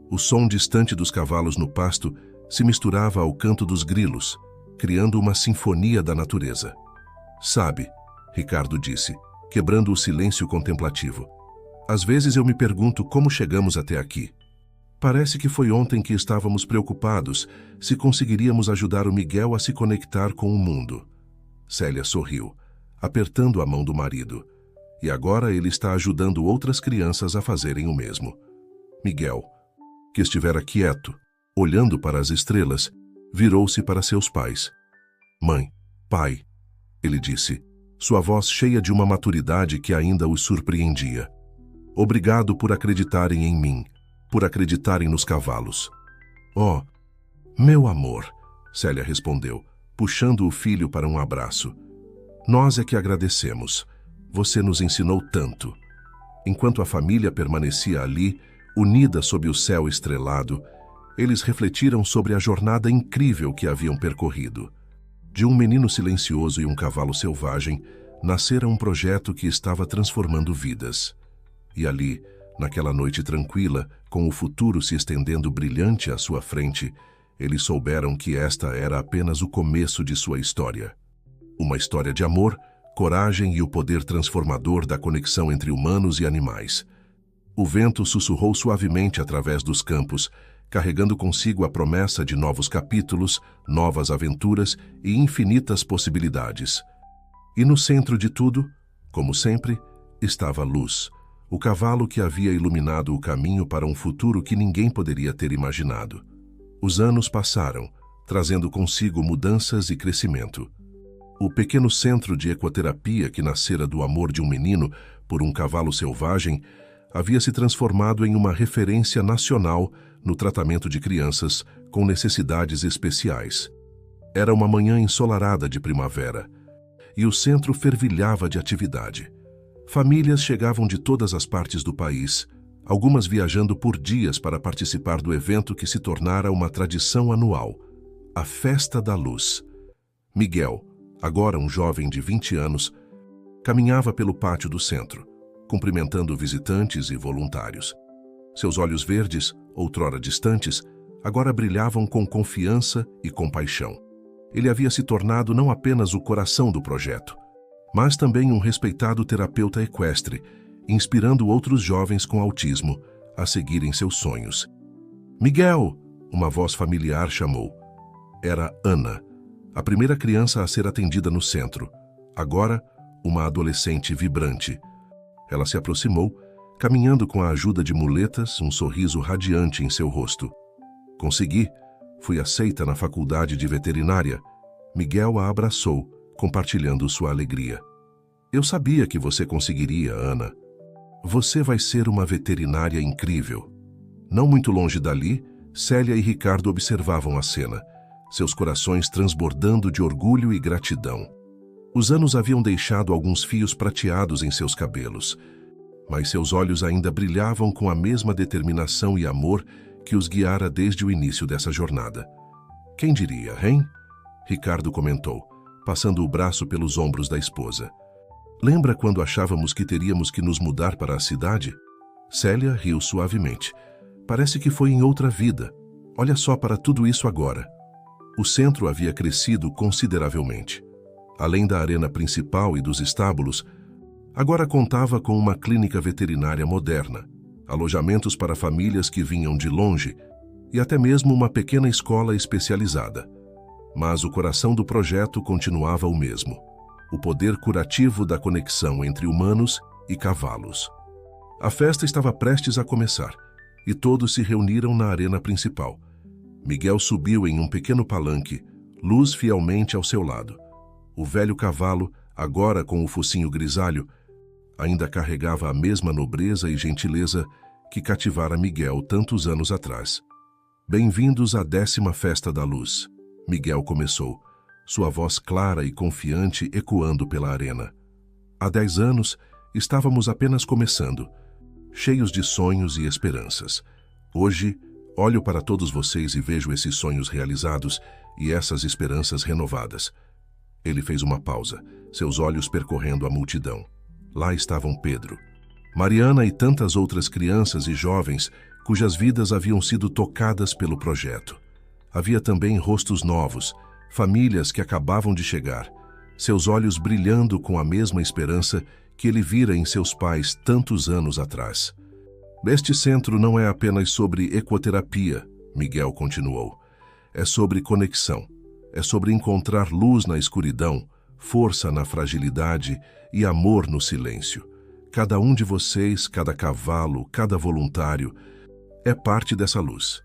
Speaker 1: O som distante dos cavalos no pasto se misturava ao canto dos grilos, criando uma sinfonia da natureza. "Sabe", Ricardo disse, quebrando o silêncio contemplativo, "às vezes eu me pergunto como chegamos até aqui. Parece que foi ontem que estávamos preocupados se conseguiríamos ajudar o Miguel a se conectar com o mundo." Célia sorriu, apertando a mão do marido. "E agora ele está ajudando outras crianças a fazerem o mesmo." Miguel, que estivera quieto, olhando para as estrelas, virou-se para seus pais. "Mãe, pai", ele disse, sua voz cheia de uma maturidade que ainda os surpreendia. "Obrigado por acreditarem em mim, por acreditarem nos cavalos." "Oh, meu amor", Célia respondeu, puxando o filho para um abraço. "Nós é que agradecemos. Você nos ensinou tanto." Enquanto a família permanecia ali, unida sob o céu estrelado, eles refletiram sobre a jornada incrível que haviam percorrido. De um menino silencioso e um cavalo selvagem, nascera um projeto que estava transformando vidas. E ali, naquela noite tranquila, com o futuro se estendendo brilhante à sua frente, eles souberam que esta era apenas o começo de sua história. Uma história de amor, coragem e o poder transformador da conexão entre humanos e animais. O vento sussurrou suavemente através dos campos, carregando consigo a promessa de novos capítulos, novas aventuras e infinitas possibilidades. E no centro de tudo, como sempre, estava a luz, o cavalo que havia iluminado o caminho para um futuro que ninguém poderia ter imaginado. Os anos passaram, trazendo consigo mudanças e crescimento. O pequeno centro de ecoterapia que nascera do amor de um menino por um cavalo selvagem havia se transformado em uma referência nacional no tratamento de crianças com necessidades especiais. Era uma manhã ensolarada de primavera, e o centro fervilhava de atividade. Famílias chegavam de todas as partes do país, algumas viajando por dias para participar do evento que se tornara uma tradição anual, a Festa da Luz. Miguel, agora um jovem de 20 anos, caminhava pelo pátio do centro, cumprimentando visitantes e voluntários. Seus olhos verdes, outrora distantes, agora brilhavam com confiança e compaixão. Ele havia se tornado não apenas o coração do projeto, mas também um respeitado terapeuta equestre, inspirando outros jovens com autismo a seguirem seus sonhos. "Miguel!", uma voz familiar chamou. Era Ana, a primeira criança a ser atendida no centro, agora uma adolescente vibrante. Ela se aproximou, caminhando com a ajuda de muletas, um sorriso radiante em seu rosto. "Consegui. Fui aceita na faculdade de veterinária." Miguel a abraçou, compartilhando sua alegria. "Eu sabia que você conseguiria, Ana. Você vai ser uma veterinária incrível." Não muito longe dali, Célia e Ricardo observavam a cena, seus corações transbordando de orgulho e gratidão. Os anos haviam deixado alguns fios prateados em seus cabelos, mas seus olhos ainda brilhavam com a mesma determinação e amor que os guiara desde o início dessa jornada. "Quem diria, hein?", Ricardo comentou, passando o braço pelos ombros da esposa. "Lembra quando achávamos que teríamos que nos mudar para a cidade?" Célia riu suavemente. "Parece que foi em outra vida. Olha só para tudo isso agora." O centro havia crescido consideravelmente. Além da arena principal e dos estábulos, agora contava com uma clínica veterinária moderna, alojamentos para famílias que vinham de longe e até mesmo uma pequena escola especializada. Mas o coração do projeto continuava o mesmo: o poder curativo da conexão entre humanos e cavalos. A festa estava prestes a começar, e todos se reuniram na arena principal. Miguel subiu em um pequeno palanque, Luz fielmente ao seu lado. O velho cavalo, agora com o focinho grisalho, ainda carregava a mesma nobreza e gentileza que cativara Miguel tantos anos atrás. Bem-vindos à 10ª Festa da Luz, Miguel começou, sua voz clara e confiante ecoando pela arena. Há 10 anos, estávamos apenas começando, cheios de sonhos e esperanças. Hoje, olho para todos vocês e vejo esses sonhos realizados e essas esperanças renovadas. Ele fez uma pausa, seus olhos percorrendo a multidão. Lá estavam Pedro, Mariana e tantas outras crianças e jovens cujas vidas haviam sido tocadas pelo projeto. Havia também rostos novos, famílias que acabavam de chegar, seus olhos brilhando com a mesma esperança que ele vira em seus pais tantos anos atrás. Este centro não é apenas sobre ecoterapia, Miguel continuou. É sobre conexão. É sobre encontrar luz na escuridão, força na fragilidade e amor no silêncio. Cada um de vocês, cada cavalo, cada voluntário, é parte dessa luz.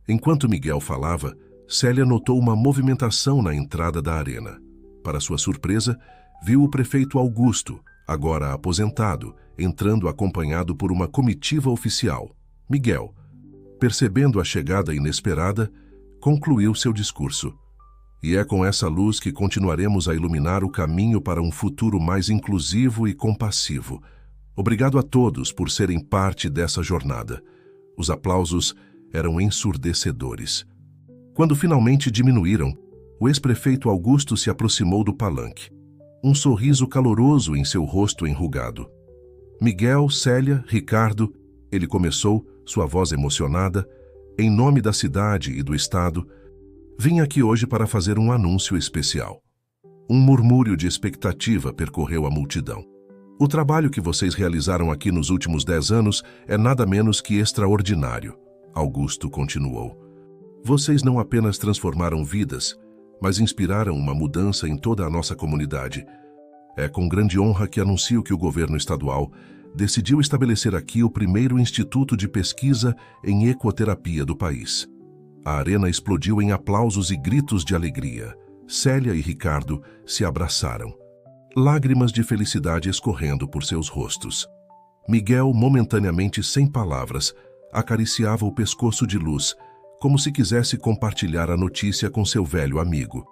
Speaker 1: Enquanto Miguel falava, Célia notou uma movimentação na entrada da arena. Para sua surpresa, viu o prefeito Augusto, agora aposentado, entrando acompanhado por uma comitiva oficial. Miguel, percebendo a chegada inesperada, concluiu seu discurso. E é com essa luz que continuaremos a iluminar o caminho para um futuro mais inclusivo e compassivo. Obrigado a todos por serem parte dessa jornada. Os aplausos eram ensurdecedores. Quando finalmente diminuíram, o ex-prefeito Augusto se aproximou do palanque. Um sorriso caloroso em seu rosto enrugado. Miguel, Célia, Ricardo, ele começou, sua voz emocionada, em nome da cidade e do estado, vim aqui hoje para fazer um anúncio especial. Um murmúrio de expectativa percorreu a multidão. O trabalho que vocês realizaram aqui nos últimos 10 anos é nada menos que extraordinário, Augusto continuou. Vocês não apenas transformaram vidas, mas inspiraram uma mudança em toda a nossa comunidade. É com grande honra que anuncio que o governo estadual decidiu estabelecer aqui o primeiro instituto de pesquisa em ecoterapia do país. A arena explodiu em aplausos e gritos de alegria. Célia e Ricardo se abraçaram. Lágrimas de felicidade escorrendo por seus rostos. Miguel, momentaneamente sem palavras, acariciava o pescoço de Luz, como se quisesse compartilhar a notícia com seu velho amigo.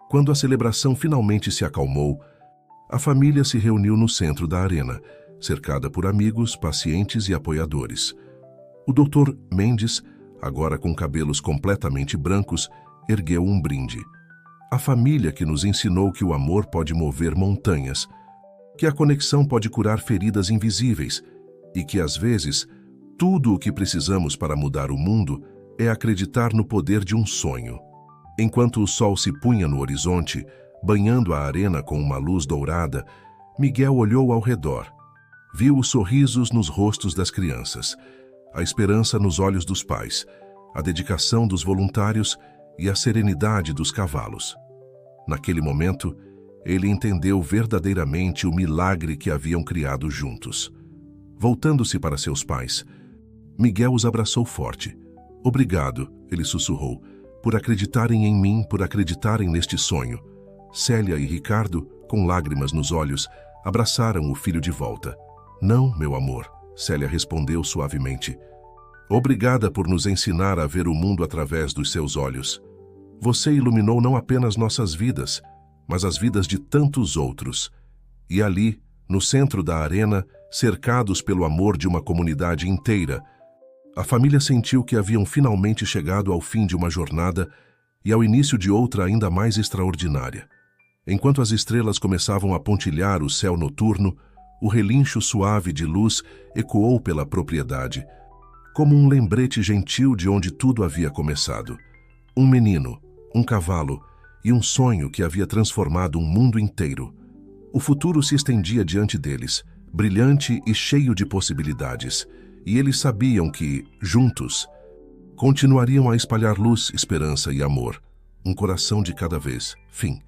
Speaker 1: Quando a celebração finalmente se acalmou, a família se reuniu no centro da arena, cercada por amigos, pacientes e apoiadores. O Dr. Mendes, agora com cabelos completamente brancos, ergueu um brinde. A família que nos ensinou que o amor pode mover montanhas, que a conexão pode curar feridas invisíveis e que, às vezes, tudo o que precisamos para mudar o mundo é acreditar no poder de um sonho. Enquanto o sol se punha no horizonte, banhando a arena com uma luz dourada, Miguel olhou ao redor. Viu os sorrisos nos rostos das crianças, a esperança nos olhos dos pais, a dedicação dos voluntários e a serenidade dos cavalos. Naquele momento, ele entendeu verdadeiramente o milagre que haviam criado juntos. Voltando-se para seus pais, Miguel os abraçou forte. Obrigado, ele sussurrou, por acreditarem em mim, por acreditarem neste sonho. Célia e Ricardo, com lágrimas nos olhos, abraçaram o filho de volta. Não, meu amor, Célia respondeu suavemente. Obrigada por nos ensinar a ver o mundo através dos seus olhos. Você iluminou não apenas nossas vidas, mas as vidas de tantos outros. E ali, no centro da arena, cercados pelo amor de uma comunidade inteira, a família sentiu que haviam finalmente chegado ao fim de uma jornada e ao início de outra ainda mais extraordinária. Enquanto as estrelas começavam a pontilhar o céu noturno, o relincho suave de luz ecoou pela propriedade, como um lembrete gentil de onde tudo havia começado. Um menino, um cavalo e um sonho que havia transformado um mundo inteiro. O futuro se estendia diante deles, brilhante e cheio de possibilidades, e eles sabiam que, juntos, continuariam a espalhar luz, esperança e amor, um coração de cada vez. Fim.